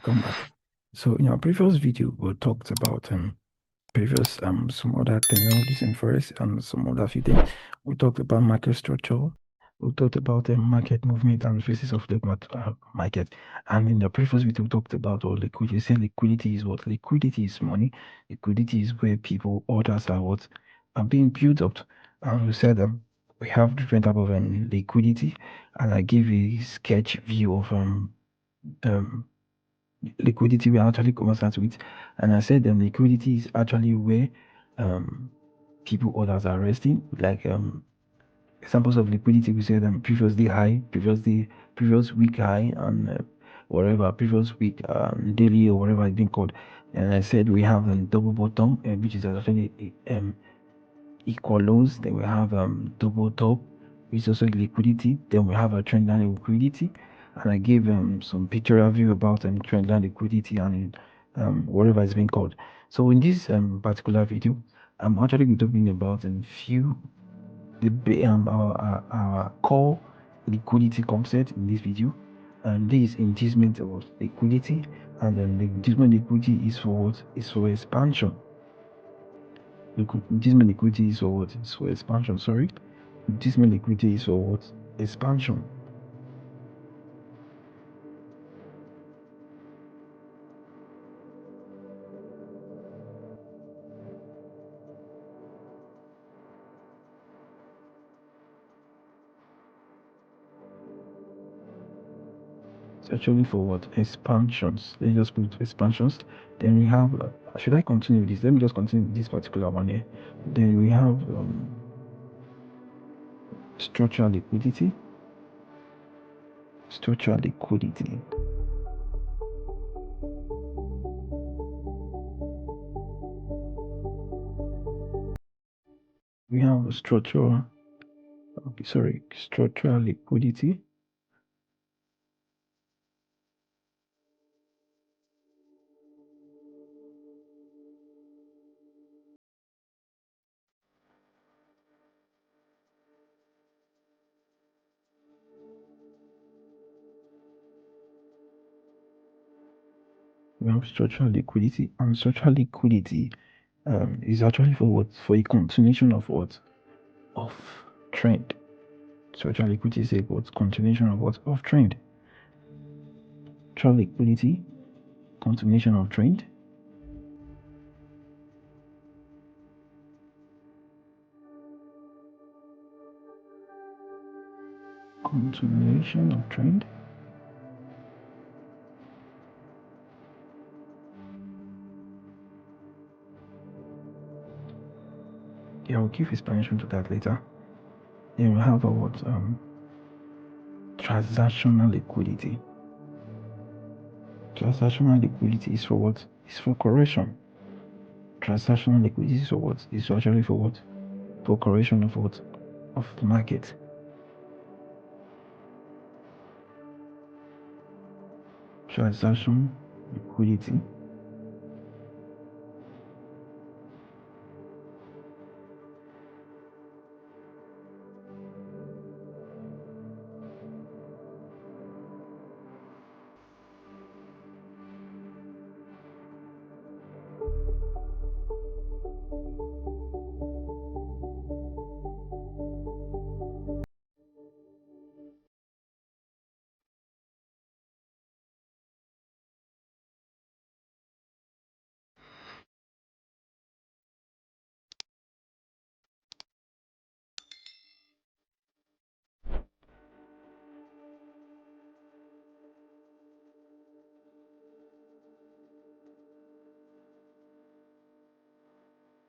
Welcome back. So in our previous video, we talked about some other technologies in forex and some other few things. We talked about market structure. We talked about market movement and phases of the market. And in the previous video, we talked about liquidity. Say liquidity is what? Liquidity is money. Liquidity is where people orders are being built up. And we said we have different type of liquidity, and I give a sketch view of um liquidity we are actually conversant with. And I said liquidity is actually where people orders are resting. Like examples of liquidity, we said previously high, previous week high, and whatever previous week daily or whatever it's been called. And I said we have a double bottom, which is actually equal lows. Then we have double top, which is also liquidity. Then we have a trend line liquidity, and I gave some pictorial view about trend line liquidity and whatever it's been called. So in this particular video, I'm actually talking about a few our core liquidity concept in this video. And this is inducement of liquidity, and then the inducement liquidity is for what? Is for expansion. Inducement liquidity is for what? It's for expansion. Sorry, inducement liquidity is for what? Expansion. It's actually for what? Expansions. Let's just put expansions. Then we have. Should I continue with this? Let me just continue with this particular one here. Then we have structural liquidity. Structural liquidity. We have structural. Okay, sorry, structural liquidity. We have structural liquidity, and structural liquidity is actually for what? For a continuation of what? Of trend. Structural liquidity is a what? Continuation of what? Of trend. Structural liquidity, continuation of trend. Continuation of trend. Yeah, I'll give explanation to that later. Then we have a what? Transactional liquidity. Transactional liquidity is for what? It's for correction. Transactional liquidity is for what? It's actually for what? For correction of what? Of the market. Transaction liquidity.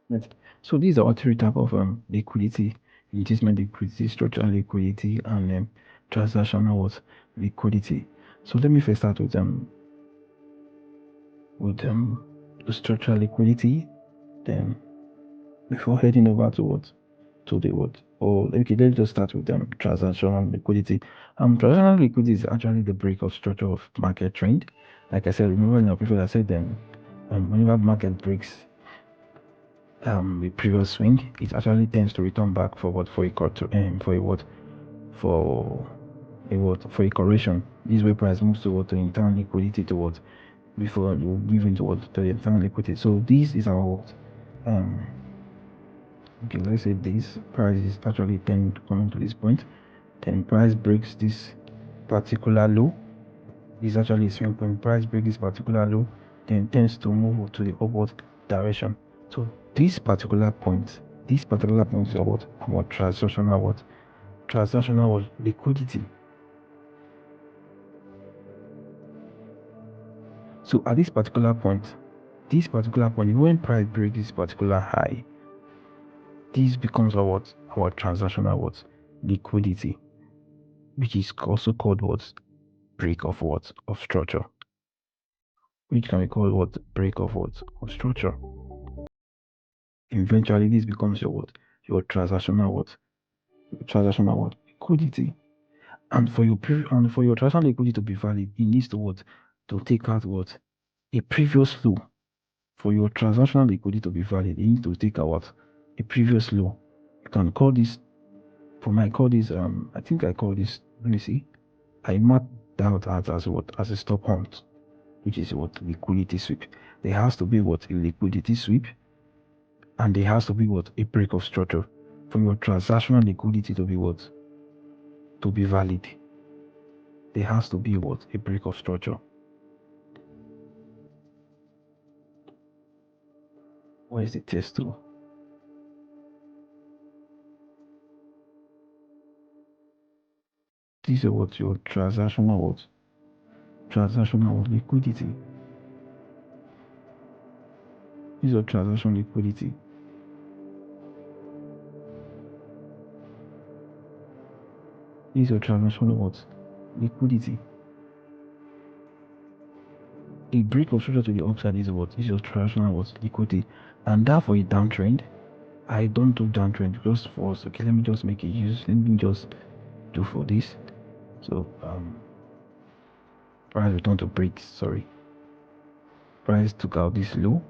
Right. So these are all three type of liquidity: inducement liquidity, structural liquidity, and transactional what? Liquidity. So let me first start with the structural liquidity. Then before heading over to what? To the what? Or okay, let's just start with transactional liquidity. Transactional liquidity is actually the break of structure of market trend. Like I said, remember in our previous I said whenever market breaks the previous swing, it actually tends to return back for what? For a for a what? For a what? For a correction. This way price moves toward to internal liquidity to what? before you move into what the internal liquidity. So this is our okay, let's say this price is actually coming to this point, then price breaks this particular low. This is actually a swing point. Price breaks this particular low, then tends to move to the upward direction. So this particular point is what our transactional liquidity. So at this particular point, when price breaks this particular high, this becomes our transactional liquidity, which is also called break of structure, which can be called break of structure. Eventually this becomes your transactional liquidity. And for your transactional liquidity to be valid, it needs to take out a previous low. For your transactional liquidity to be valid, you need to take out a previous low. You can call this, I call this, I think I call this, let me see, I marked out as a stop hunt, which is liquidity sweep. There has to be a liquidity sweep, and there has to be a break of structure for your transactional liquidity to be valid. There has to be a break of structure. Where is the test tool? This is your transactional liquidity. This is your transactional liquidity. This is your transactional liquidity. A break of structure to the upside is is your transactional liquidity, and that for a downtrend. I don't do downtrend because for us. Okay, let me just make a use. Let me just do for this. So price return to break. Sorry, price took out this low.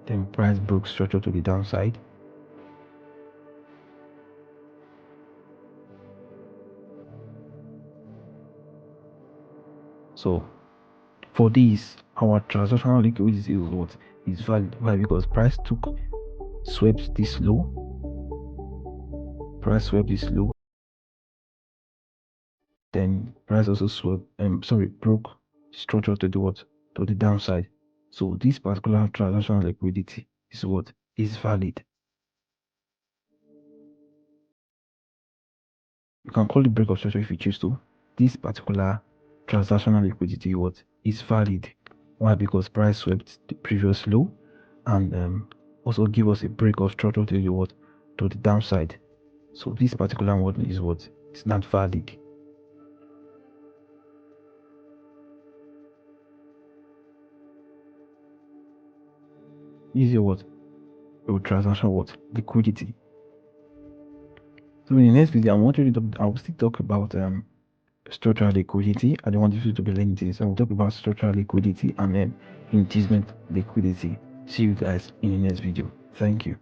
Then price broke structure to the downside. So for this, our transactional liquidity is valid. Why? Because price swept this low. Price swept this low. Then price also broke structure to the downside. So this particular transactional liquidity is valid. You can call it break of structure if you choose to. This particular transactional liquidity is valid. Why? Because price swept the previous low and also give us a break of structure to the downside. So this particular one is it's not valid. This is your transactional liquidity. So in the next video, I will still talk about structural liquidity. I don't want this to be lengthy, so we'll talk about structural liquidity and then inducement liquidity. See you guys in the next video. Thank you.